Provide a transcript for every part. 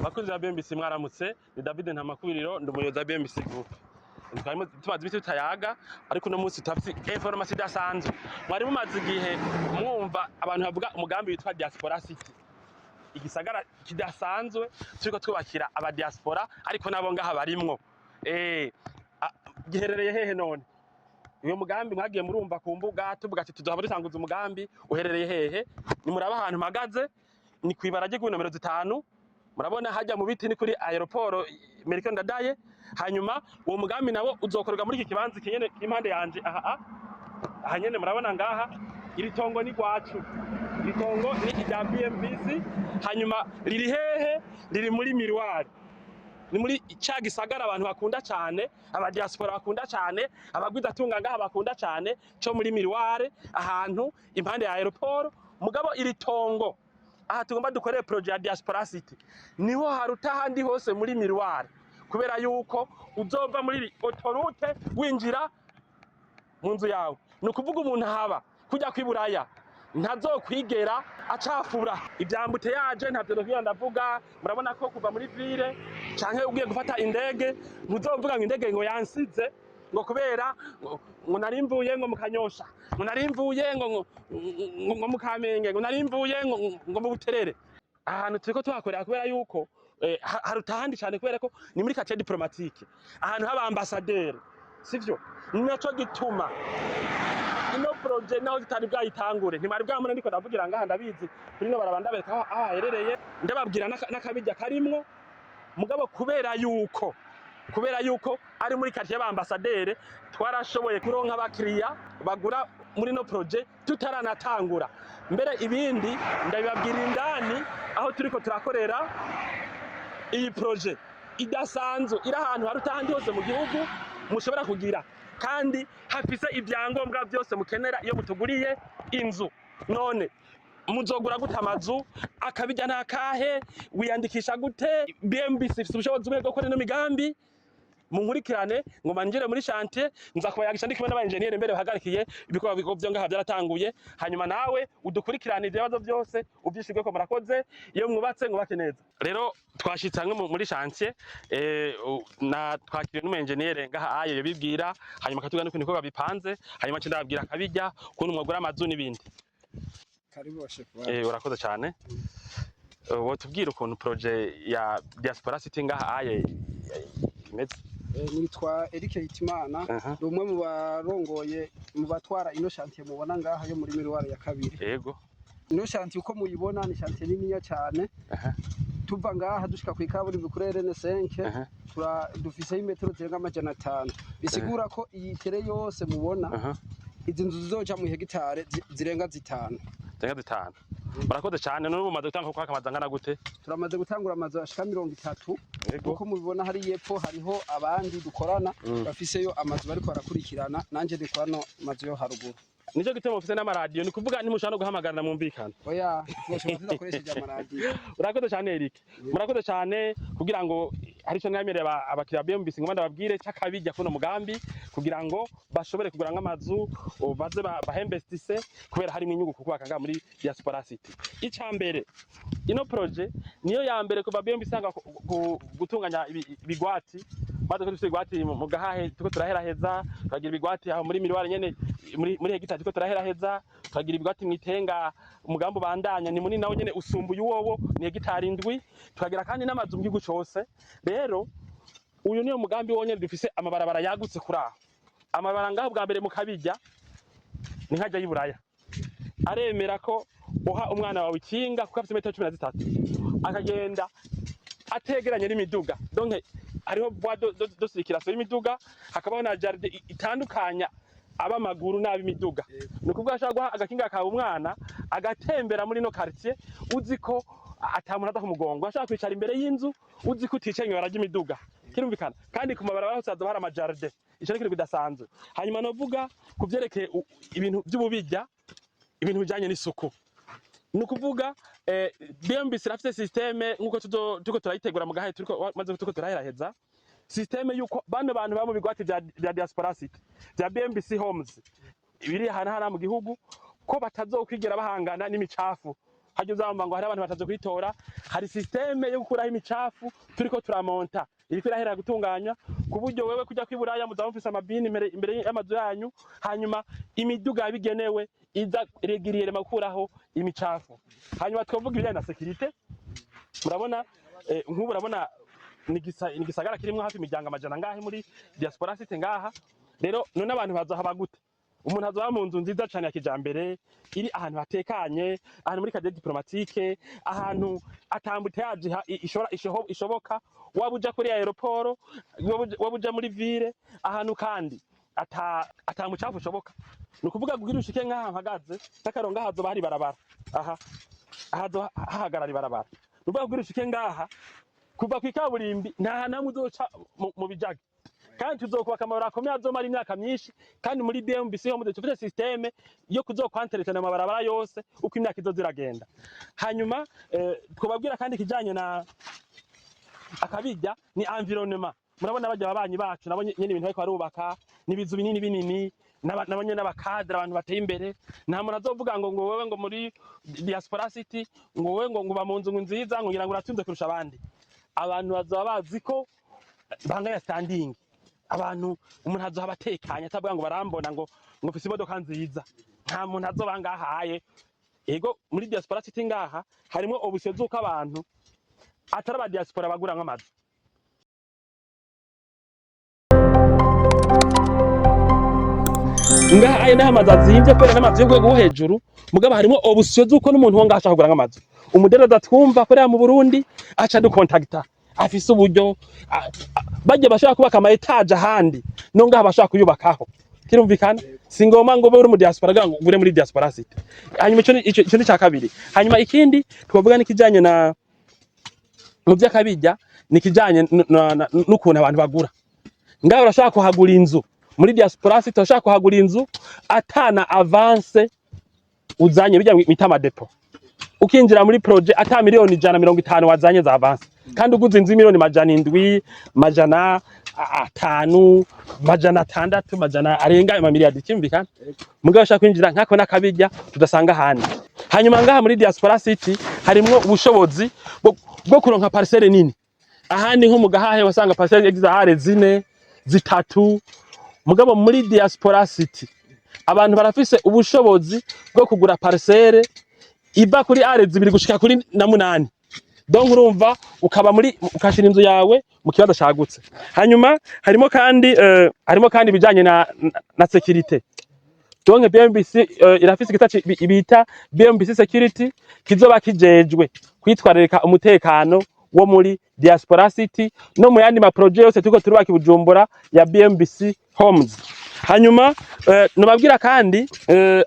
Bakunzi ba BMBC mwaramutse, ni David Ntamakuriro ndi umuyobozi wa BMBC Group. Tumaze ibiti tutayaga ariko no munsi tafite information idasanzwe. Mwari mumaze igihe mwumva abantu bavuga umugambi witwa Diaspora City. Igisagara kidasanzwe turiko twubakira aba diaspora ariko nabo ngaha barimwo. Giherereye hehe none? Uyo mugambi mwagiye murumva ku mbuga tuvuga ati tuzohaba dutanguza umugambi uherereye hehe? Ni muraba ahantu mpagaze ni kwibarage ku nomero 5. Murabona hajya mu biti ni kuri aeroport Amerika Ndadaye. Hanyuma uwo mugambi nawo uzokorerwa muri iki kibanza kinyene impande yanje aha nyene murabona ngaha iri tongo ni gwacu. Iri tongo ni rya BMBC. Hanyuma riri hehe? Riri muri Miroir. Ni muri ca gisagara abantu bakunda cyane, aba diaspora bakunda cyane, abagwiza tunga ngaha bakunda cyane cyo muri Miroir ahantu impande ya aeroport. Mugabo iri tongo aha tugomba dukoreye projet ya Diaspora City niho haruta handi hose muri Miroir, kubera yuko uzova muri autoroute winjira mu nzu yawe. Ni ukuvuga umuntu haba kujya kwiburaya ntazokwigera acafura ibyambute yaje ntavyo ngiye ndavuga. Murabona ko kuva muri ville canke ugiye gufata indege ntuzovuga ngo indege ngo yansize ngo kubera ngo narimvuye ngo mukanyosha ngo narimvuye ngo mukamenge ngo narimvuye ngo mu buterere. Ahantu turiko twakorera kubera yuko harutahandi cyane kubera ko ni muri quartier diplomatique ahantu haba ambassadeur, sivyo? Nico gituma ino projet naho zitari bwayitangure ntimari bwamuna ndiko ndavugira ngaha ndabizi kuri no barabanda bereka aho aherereye ndababwira nakabijya karimwo. Mugabo kubera yuko ari muri quartier ba ambassadeur twarashoboye kuronka abakiriya bagura muri no projet tutaranatangura. Mbere ibindi ndabibabwira indani aho turiko turakorera iyi projet idasanzwe iri ahantu haruta handi hose mu gihugu mushobora kugira kandi hafise ibyangombwa byose mukenera iyo mutuguriye inzu. None muzogura gute amazu? Akabijya ntakahe? Wiyandikisha gute? BMBC ifite ubushobozi bwo gukora ino migambi. Munkurikirane ngo manjire muri chantier nza kubayagisha ndikimwe n'abanjeniyeri mbere bahagarikiye ibikorwa byo ngaha byaratanguye. Hanyuma nawe udukurikirane ibibazo byose ubyishirwe ko murakoze iyo mwubatse ngubake neza. Rero twashitse hamwe muri chantier na twakiriye n'umenjeniyeri ngaha ayo bibwira, hanyuma katuga n'uko niko bipanze, hanyuma cyo ndababwira akabijya kuntu mwagura amazu n'ibindi. Karibu washefu. Urakoze cyane. Wotubwira ukuntu projet ya Diaspora City ngaha aye imeze? Nitwa Eric Hitimana, ndi umwe mu barongoye mu batwara ino chantier mubona ngaha yo muri Miroir ya kabiri. Yego. Ino chantier uko muyibona ni chantier nini cyane. Tuva ngaha dushika ku ikaburimbi kuri RN5 dufise imetero zirenga 500. Bisigura ko iyi tere yose mubona izi nzu zizoja mu hegitare zirenga 5. Zirenga 5. Barakoze cyane. N'ubu maze gutanga ko akamazangana gute? Turamaze gutangura amazu ashika 30. Uko mubibona hari yepfo hariho abandi dukorana bafiseyo amazu bariko barakurikirana, nanje ndikorano amazu yo haruguru. Nico gitemo ufise n'amaradio ni kuvuga ntimushaka no guhamagarana mwumvikana. Oya twoshoboza dukoresheje amaradio. Urakoze cyane Eric. Murakoze cyane kugira ngo hari cyo nyamereye abakiriya BMBC ngo ndababwire cyakabijya kuno mugambi kugira ngo bashobore kugura nk'amazu baze bahembestise kubera hari inyungu kubaka nga muri Diaspora City. Icambere ino projet niyo ya mbere kuva BMBC sanga gutunganya ibigwati maze ko dufite igwati mu gahahe tuko turaheraheza twagira ibigwati aho muri Miroir nyene muri hegitari tuko turaheraheza twagira ibigwati mwitenga umugambo bandanya ni munini nawo nyene usumbuye uwowo ni hegitari 7 twagira kandi n'amazu mu gihugu cyose. Rero uyu niyo mugambi wonyene dufise amabarabara yagutse kuri aho. Amabarabara ngaho bwa mbere mu kabijya ni nkajya yiburaya aremera ko uha umwana wawe ikinga kuko afite metero 13 akagenda ategeranye n'imiduga. Donc hariho voie de circulation y'imiduga, hakabaho na jardin itandukanya abamaguru n'abimiduga. Ni kuvuga ashaka guha agakinga kawe umwana agatembera muri no quartier uziko atamuntu adaho umugongo, ashaka kwicara imbere y'inzu uziko uticenye barajya imiduga. Kirumvikana kandi ku mabarabara hose hazaba hari amajardin. Ico ni kintu bidasanzwe. Hanyuma novuga kuvyerekeye ibintu by'ububijya, ibintu bijanye n'isuku. Nukuvuga BMBC rafite systeme nkuko tuko turayitegura mu gahe tuko turaheraheza systeme yuko bano bantu ba mu bigwati bya Diaspora City bya BMBC Homes ibiri hana mu gihugu ko batazokwigera bahangana n'imicafu hajya uzamba ngo hari abantu bataje kwitora, hari systeme yo gukuraho imicafu turiko turamonta iriko irahera gutunganya ku buryo wewe kujya kwiburaya muzaba mufise amabini imbere y'amazu yanyu, hanyuma imiduga yabigenewe iza regiriere makuraho imicafu. Hanyuma twavuga ibijyanye na security, murabona nk'ubu urabona ni gisagara kirimo hafi imiryango amajana ngahe muri diaspora city ngaha. Rero none abantu bazohaba gute? Umuntu azoba mu nzu nziza cyane ya kijambere iri ahantu hatekanye, ahantu muri cadre diplomatique, ahantu atambutaje ishoboka, wabuja kuri aeroport, wabuja muri ville, ahantu kandi atamucafu ushoboka. Nukuvuga kugira ushike ngaha mpagaze takaronga hazoba hari barabara, aha hahagarara barabara. Nukuvuga kugira ushike ngaha kuva kwikaburimbi nta namwe uzoca mu bijage, kandi tuzokubaka amabara akomeye azomara imyaka myinshi, kandi muri BMBC ho dufite systeme yo kuzokwanteretana amabarabara yose uko imyaka izoziragenda. Hanyuma twobabwira kandi kijanye na akabijya ni environnement. Murabona bajya babanyi bacu nabo nyene ibintu bariko barubaka nibizu binini nabanye n'abakadra abantu bateye imbere. Nta muntu azovuga ngo wewe ngo muri diaspora city ngo wewe ngo uba mu nzu nziza ngo ngira ngo uratunze kurusha abandi. Abantu bazoba bazi ko bangaya standing, abantu umuntu azoba atekanye atavuga ngo barambona ngo mfise imodoka nziza. Nta muntu azoba ngahaye. Ego muri diaspora city ngaha harimo obusyo zuko abantu atari aba diaspora bagura nk'amazu. Ngaha aye n'amazu azimvye kwera n'amazu yo rwego hejuru, mugabo harimo obusyo zuko n'umuntu wonga ashaka kugura nk'amazu. Umudereza twumva korera mu Burundi aca du contacta afise uburyo bajye bashaka kubaka ama etage ahandi no ngaha bashaka kuyubakaho. Kirumvikana singoma ngo uri mu diaspora gira ngo ugure muri diaspora city. Hanyuma ico ni cya kabiri. Hanyuma ikindi twavuga nikijanye na mu by'akabijya nikijanye n'ukuntu abantu bagura. Ngaho urashaka kuhagura inzu muri diaspora city, urashaka kuhagura inzu atana avance uzanye bijya mitama depot. Ukinjira muri projet ata miliyoni 150 wazanye za avance, kandi uguze inzu miliyoni 700 500 600 majana arenga amamiliyari. Kimvikana mugabo ashaka kwinjira nkako nakabijya tudasanga handi. Hanyuma ngaha muri diaspora city harimo ubushobozi bwo kuronka parcelle nini. Ahandi nko mugahahe wasanga parcelle egiza hare 4 3, mugabo muri diaspora city abantu barafise ubushobozi bwo kugura parcelle iba kuri are 2 gushika kuri na 8. Donc urumva ukaba muri ukashira inzu yawe mu kibazo cyagutse. Hanyuma harimo kandi bijanye na security. Donc BMBC irafise igitaci bita BMBC security kizoba kijejwe kwitwararika umutekano wo muri diaspora city no mu yandi ma projet yose tuko turubaka Bujumbura ya BMBC homes. Hanyuma nobabwira kandi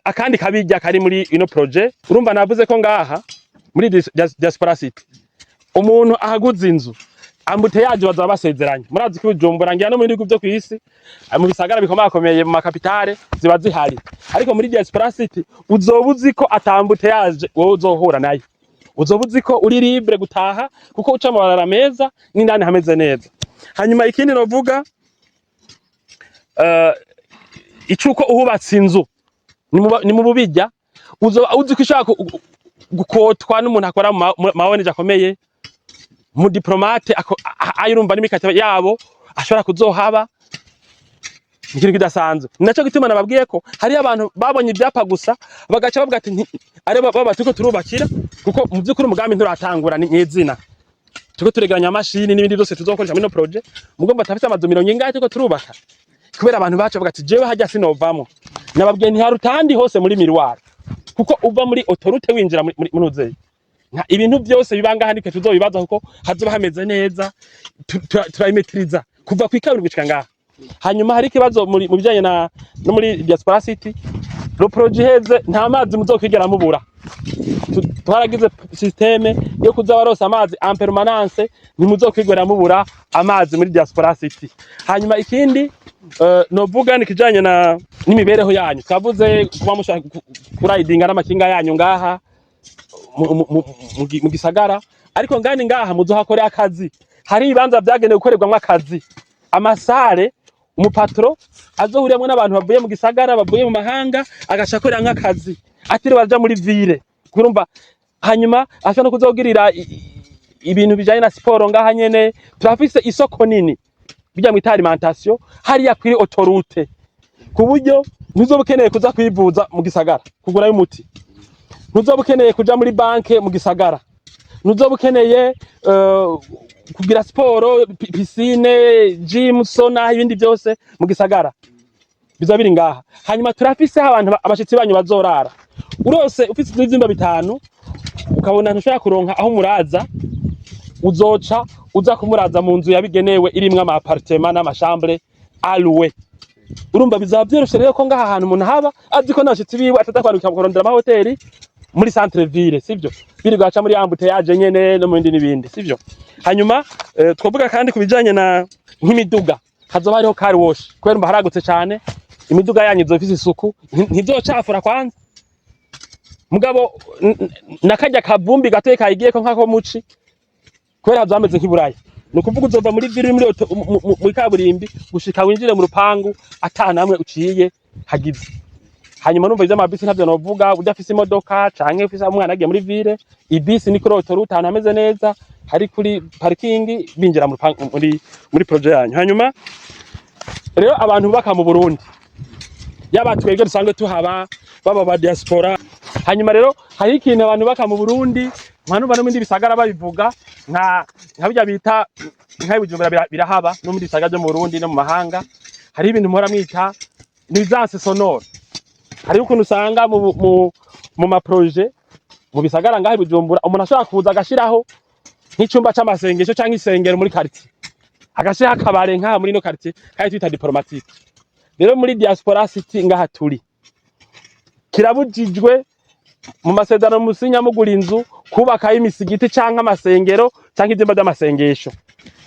akandi kabijya kari muri ino projet. Urumva navuze ko ngaha muri diaspora city umuntu ahaguze inzu ambute yaje bazaba basezeranye. Murazi ko Bujumbura ngiye no muri bigo byo kwisi mu bisagara bikomakomeye mu makapitale ziba zihari, ariko muri diaspora city uzobuzi ko atambute yaje wowe uzohura nayo, uzobuzi ko uri libre gutaha kuko uca amabarara meza n'indani hameze neza. Hanyuma ikindi novuga icuko uhubatse inzu ni mu bubijya uzoba uzi ko ishaka gukotwa n'umuntu akora mawoneje akomeye mu diplomate ayirumva n'imikataba yabo ashobora kuzohaba ikintu kidasanzwe. Naco gituma nababwiye ko hari abantu babonye ibyapa gusa bagaca bavuga ati ari baba tuko turubakira kuko mu byukuri umugambi nturatangura n'izina. Tuko turegeranya amashini n'ibindi byose tuzokoresha muri no projet, mugomba tafite amazu 100 tuko turubaka kubera abantu bacu bavuga ati jewe hajya sinovamo. Nababwiye ntiharutandi hose muri miroir kuko uva muri autorité winjira muri uzeye ibintu byose bibanga handike tuzobibaza kuko hazoba hameze neza turayimetriza kuva kwikabiri gushika ngaha. Hanyuma hari kibazo mu bijanye no muri diaspora city lo projet heze nta mazi muzokwigera mubura. Twaragize systeme yo kuza barosa amazi en permanence, ntimuzokwigera mubura amazi muri diaspora city. Hanyuma ikindi novuga nikijanye n'imibereho yanyu. Twavuze kuba mushaka kuridinga n'amakinga yanyu ngaha mu gisagara, ariko ngani ngaha muzohakorera akazi. Hari ibanza byagenewe gukorerwamwe akazi, amasare umupatro azohuriyamwe n'abantu bavuye mu gisagara bavuye mu mahanga agacakorera nk'akazi atiri baja muri ville. Kurumva hanyuma ashaka no kuzogirira ibintu bijanye na siporo ngaha nyene. Turafise isoko nini bijya mu alimentation hariya kuri autoroute, ku buryo ntuzoba ukeneye kuza kwivuza mu gisagara kugurayo umuti, ntuzoba ukeneye kuja muri banke mu gisagara, ntuzoba ukeneye kugira siporo, piscine, gym, sauna, ibindi byose mu gisagara biza biri ngaha. Hanyuma turafise abantu abashitsi banyu bazorara, urose ufise ivyumba bitanu ukabona ntushaka kuronka aho muraza, uzoca uza kumuraza mu nzu yabigenewe irimwe ama appartement n'amachambre alloué. Urumva bizaba byoroshe rero ko ngaha ahantu umuntu haba azi ko nashitsi biwe atadakwaruka kurondera ama hoteli muri centre ville, sivyo biri gaca muri embouteillage nyene no mu bindi n'ibindi, sivyo. Hanyuma twovuga kandi kubijanye na nk'imiduga, hazoba hariho car wash kubera mba haragutse cyane, imiduga yanyu izofise isuku, ntizocafura kwanza. Mugabo nakajya kavumbi gatoye kayigiye ko nkako muci kubera hazameze nk'iburaya, nukuvuga uzova muri ville muri kaburimbi gushika winjire mu rupangu atanamwe uciye hagize. Hanyuma numva ivyo amabisi ntavyo novuga, udafise imodoka canke ufise umwana agiye muri ville, ibisi ni kuri autoroute ahantu hameze neza, hari kuri parking binjira mu rupangu muri projet yanyu. Hanyuma rero abantu bubaka mu Burundi yaba twebwe dusanzwe tuhaba baba ba diaspora. Hanyuma rero hari ikintu abantu bubaka mu Burundi mwana no mindi bisagara babivuga nka bijya bita nka Bujumbura birahaba no muri bisagara byo mu Burundi no mu mahanga. Hari ibintu mpora mwita nuisance sonore. Hari ukuntu usanga mu ma projet mu bisagara ngaho Bujumbura umuntu ashobora kuza agashiraho nk'icumba c'amasengesho canke isengero muri quartier, agashira akabare nka muri no quartier kandi twita diplomatique. Rero muri diaspora city ngaha turi kirabujijwe mu masezerano musinya mugura inzu kubaka imisigiti canke amasengero canke ivyumba by'amasengesho.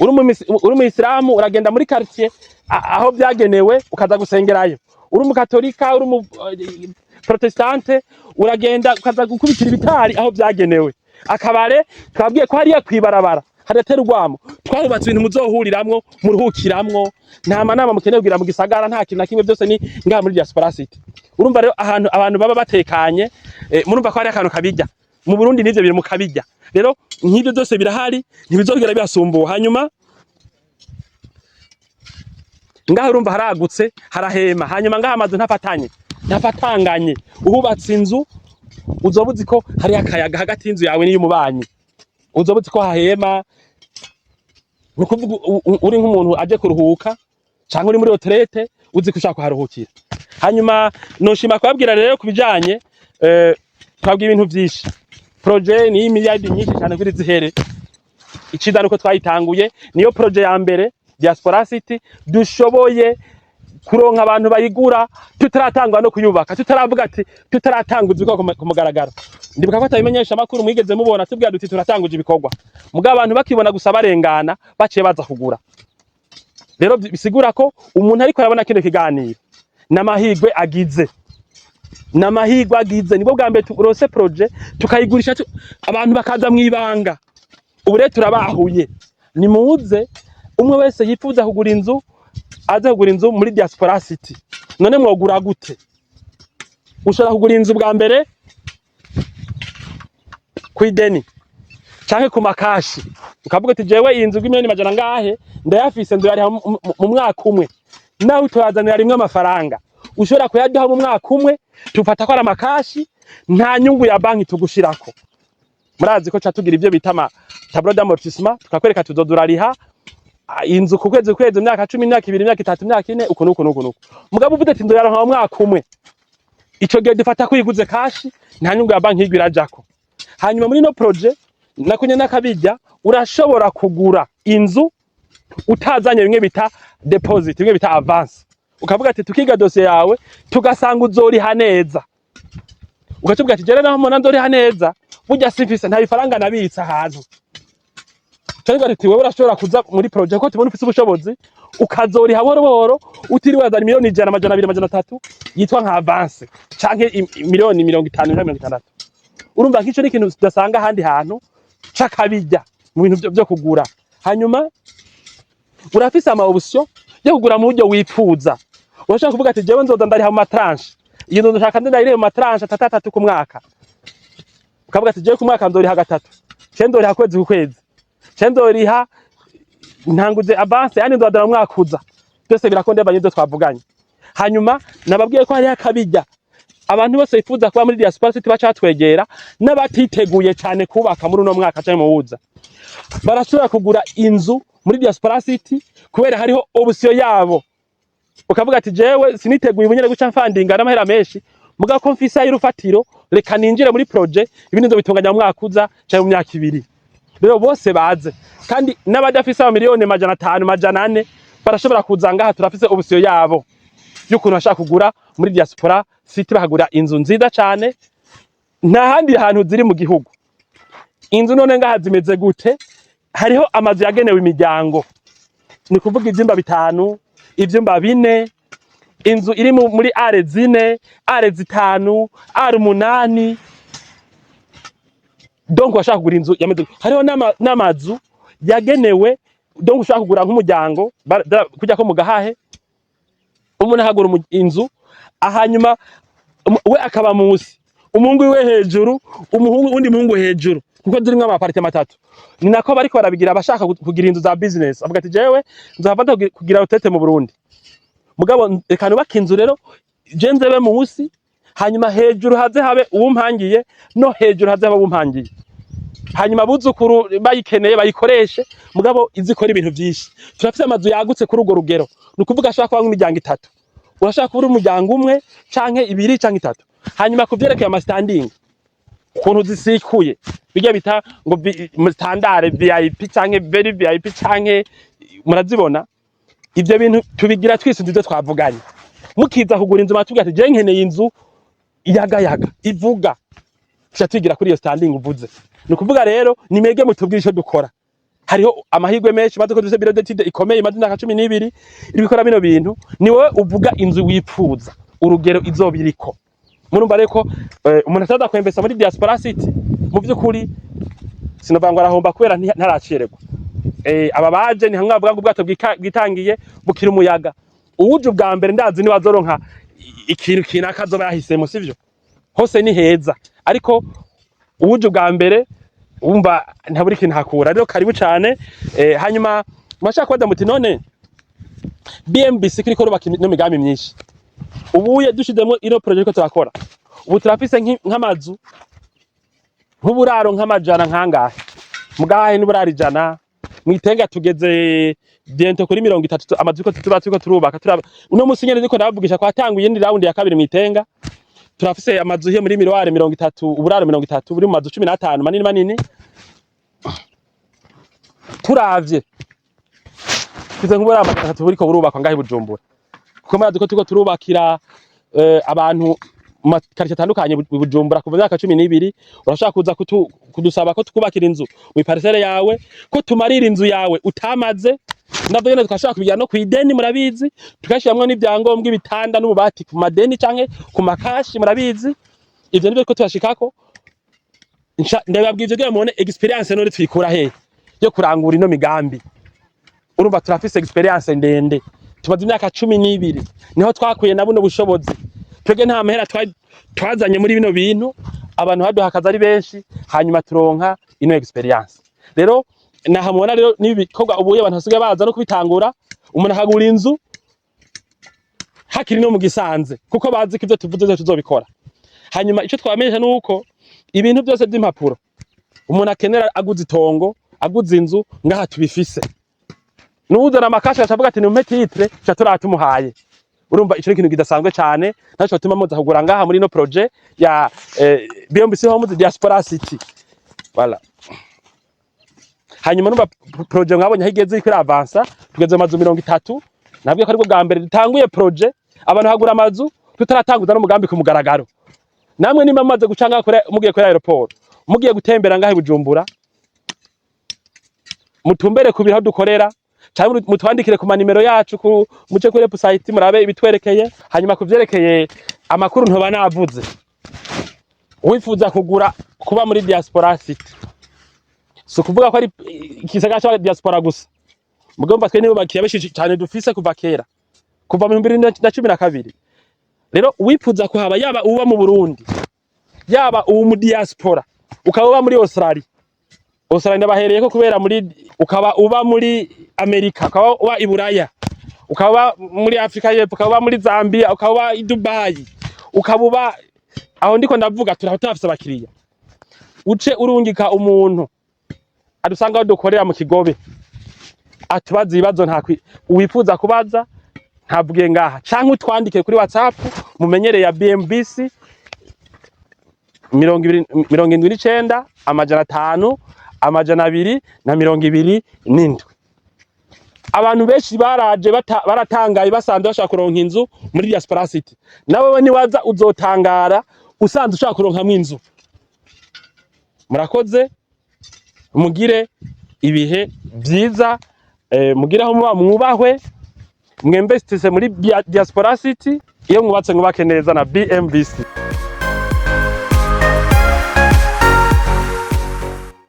Uri mu Islamu uragenda muri quartier aho byagenewe ukaza gusengerayo, uri mu Katolika, uri mu Protestante uragenda ukaza gukubitira ibitari aho byagenewe. Akabare twabwiye ko hariya kwibarabara hadatera urwamo, twarubatse ibintu muzohuriramwo muruhukiramwo, nta manama mukeneye kugira mu gisagara, nta kintu na kimwe, byose ni ngaha muri diaspora city. Urumva rero ahantu abantu baba batekanye, murumva ko hari akantu kabijya mu Burundi, n'ivyo biri mu kabijya. Rero nk'ibyo byose birahari, ntibizogera byasumbuha. Hanyuma ngaha urumva haragutse, harahema. Hanyuma ngaha amazu ntafatanganye, uhubatse inzu uzoba uzi ko hari akayaga hagati y'inzu yawe n'iy'umubanyi, uzoba uzi ko hahema. Nukuvuga uri nk'umuntu aje kuruhuka cyangwa uri muri retraite uzi ko ushaka kuharuhukira. Hanyuma noshima kubabwira rero kubijanye twabwiye ibintu byinshi. Projet ni miliyari nyinshi cyane kuri zihere. Icida nuko twayitanguye, niyo projet ya mbere diaspora city dushoboye kuronka abantu bayigura tutaratangwa no kuyubaka, tutaravuga ati tutaratanguzwa ku mugaragaro. Ndibuka ko atabimenyesha makuru mwigeze mubona tubwira duti turatanguje ibikorwa, mugabo abantu bakibona gusa barengana baciye baza kugura. Rero bisigura ko umuntu ariko arabona kino kiganiro n'amahigwe agize, nibwo bwa mbere turose projet tukayigurisha abantu bakaza mwibanga. Ubu rero turabahuye, nimuze umwe wese yifuza kugura inzu aze kugura inzu muri diaspora city. None mwogura gute? Ushobora kugura inzu bwa mbere kwideni canke ku makashi, ukavuga ati jewe iyi nzu bw'imiliyoni majana ngahe ndayafise, ndu yari mu mwaka umwe, nawe utwazanira rimwe amafaranga ushobora kuyadaho mu mwaka umwe, tufata ko ari amakashi, nta nyungu ya banki tugushirako. Murazi ko catugira ivyo bita tableau d'amortissement, tukakwereka tuzodurariha inzu ku kwezi imyaka 10, imyaka 2, imyaka 3, imyaka 4 uko. Mugabo uvuze ati ndoyaronka mu mwaka umwe, ico gihe dufata ko yiguze kashi, nta nyungu ya banki yigwira jako. Hanyuma muri no projet nakunye nakabijya, urashobora kugura inzu utazanye bimwe bita deposit, bimwe bita avance. Ukavuga ati tukiga dossier yawe tugasanga uzoriha neza, ukatubwira ati jere naho mbona ndoriha neza, burya simfise nta bifaranga nabitsa ahantu. Cyangwa ati wewe urashobora kuza muri projet ko tubona ufise ubushobozi ukazoriha boro utiriwe azana miliyoni 100, amajana 200, amajana 3 yitwa nka avance canke miliyoni 50 na 60. Urumva nk'ico ni ikintu tudasanga ahandi hantu cakabijya mu bintu byo kugura. Hanyuma urafise ama option yo kugura mu buryo wipfuza. Urashaka kuvuga ati jewe nzoza ndariha mu matranche, iyo ndoshaka ndayire mu matranche 3 ku mwaka, ukavuga ati je ku mwaka ndoriha gatatu je ndoriha kwezi ku kwezi je ndoriha ntanguze avance yani ndodara mwaka uza byose birakondeba n'ibyo twavuganye. Hanyuma nababwiye ko hari akabijya abantu bose bifuza kuba muri diaspora city bacatwegera n'abatiteguye cyane kubaka muri uno mwaka cyane mu wuza barashobora kugura inzu muri diaspora city kubera hariho option yabo. Ukavuga ati jewe siniteguye ubunyere guca mfandinga n'amahera menshi muga ko mfisa y'urufatiro reka ninjire muri projet ibindi ndo bitunganya mu mwaka uza cyane mu myaka 2. Rero bose baze kandi n'abadafisa miliyoni 500 400 barashobora kuza ngaha turafise option yabo y'ukuntu bashaka kugura muri diaspora city bahagura inzu nziza cyane nta handi hantu ziri mu gihugu. Inzu none ngaha zimeze gute? Hariho amazu yagenewe imiryango ni kuvuga ivyumba 5 ivyumba 4 inzu iri muri are 4 are 5 are 8 donc washaka kugura inzu yameze hariho n'amazu yagenewe donc ushaka kugura nk'umuryango kujya ko mugahahe umuntu ahagura inzu ahanyuma we akaba munsi umuhungu we hejuru umuhungu undi muhungu hejuru kuko zirimwe amapartement 3 ni nako bariko barabigira abashaka kugira inzu za business avuga ati jewe nzafata kugira hotete mu Burundi mugabo reka nubaka inzu rero je nzebe munsi hanyuma hejuru haze habe uwumpangiye no hejuru haze habe uwumpangiye hanyuma buzukuru bayikeneye bayikoreshe mugabo izikora ibintu byinshi. Turafite amazu yagutse kuri ugo rugero nukuvuga ashaka kuba nk'imiryango 3 urashaka kubura umuryango umwe canke 2 canke 3 hanyuma kuvyerekeye ama standing ukuntu zisikuye bijya bita ngo standard VIP canke very VIP canke murazibona ivyo bintu tubigira twise ndivyo twavuganye mukiza kugura inzu matubwira ati je nkeneye inzu yagayaga ivuga cyatwigira kuri iyo standing uvuze nukuvuga rero nimege mutubwira ico dukora. Hariho amahirwe menshi maze ko dufite biro d'étude ikomeye imaze imyaka 12 ibikora bino bintu ni wowe uvuga inzu wipfuza urugero izobiriko murumva reko umuntu ataza kwembesa muri diaspora city mu byukuri sinovanga arahomba kubera ntaracererwa. Aba baje ni hamwe bavuga ngo ubwato bwitangiye bukira umuyaga uwuje ubwa mbere ndazi ni wazoronka ikintu kinakazo bahisemo sivyo hose ni heza ariko uwuje ubwa mbere umva ntaburi kintu hakura rero karibu cyane. Hanyuma mashaka kwada muti none BMBC kiriko rubaka no migambi myinshi ubuye dushizemo ino project ko turakora ubu turafise nk'amazu nk'uburaro nk'amajana nkangahe mugahe n'uburaro ijana mwitenga tugeze bientôt kuri 30 amazu ko tuba turubaka uno musinyene niko nabavugisha ko hatanguye indi round ya kabiri mwitenga turafise amazu hier muri miroire 30 uburaro 30 buri mu mazu 15 manini manini turavye kize nk'uburaro 3 buriko burubakwa ngahe Bujumbura kuko marazi ko tuko turubakira abantu makarite atandukanye Bujumbura kuva myaka 12 urashaka kuza kudusaba ko tukubakira inzu mu parcelle yawe ko tumarira inzu yawe utamaze navyo nyene twashaka kubigira no kwideni murabizi tukashiramwe n'ibyangombwa ibitanda n'ububati ku madeni canke ku makashi murabizi ivyo nibyo ko twashikako ndababwije byo mubone experience none twikura he yo kurangura ino migambi urumva turafise experience ndende tumaze imyaka 12 niho twakuye na buno bushobozi twege nta mahera twazanye muri bino bintu abantu baduhakaza ari benshi hanyuma turonka ino experience. Rero nahamubona rero nibikorwa ubuye abantu basigaye baza no kubitangura umuntu akagura inzu hakiri no mu gisanze kuko bazi ko ivyo tuvuze tuzobikora. Hanyuma ico twamenyesha nuko ibintu byose by'impapuro umuntu akenera aguze itongo aguze inzu ngaha tubifise n'uzana amakasha acavuga ati ni umpe titre cha turatumuhaye urumva ico kintu kidasanzwe cyane naco tuma muza kugura ngaha muri no projet ya BMBC Homes Diaspora City voilà. Hanyuma numva projet mwabonye higeze iko avansa tugeze amazu 30 nabwiye ko ariko bwa mbere dutanguye projet abantu hagura amazu tutaratanguza no mugambi ku mugaragaro namwe nimba maze gucanga kore mugiye kuri aeroport mugiye gutembera ngahe Bujumbura mutumbere ku biro dukorera cyangwa mutwandikire ku manimero yacu ku muce kuri website murabe ibitwerekeye hanyuma kuvyerekeye amakuru ntoba navuze wifuza kugura kuba muri diaspora city so kuvuga ko ari kisaga cya diaspora gusa mugomba twe nibo bakiye beshi cyane dufise kuva kera kuva mu 2012 rero wifuza kuhaba yaba uba mu Burundi yaba uwo mu diaspora ukaba uba muri Australia ndabahereyeko kubera ukaba uba muri Amerika, ukaba uba i Buraya, ukaba muri Afrika y'Epfo, ukaba muri Zambia, ukaba i Dubai, ukaba uba aho ndiko ndavuga turafise abakiriya. Uce urungika umuntu adusanga aho dukorera mu Kigobe atubaza ibibazo wifuza kubaza ntabwiye ngaha, canke utwandike kuri WhatsApp mumenyereye ya BMBC 79 500 227. Abantu benshi baraje baratangaye basanze bashaka kuronka inzu muri Diaspora City. Nawe niwaza uzotangara usanze ushaka kuronkamwe inzu. Murakoze, mugire ibihe byiza, mugire aho muba mwubahwe, mwinvestise muri Diaspora City, iyo mwubatse mwubake neza na BMBC.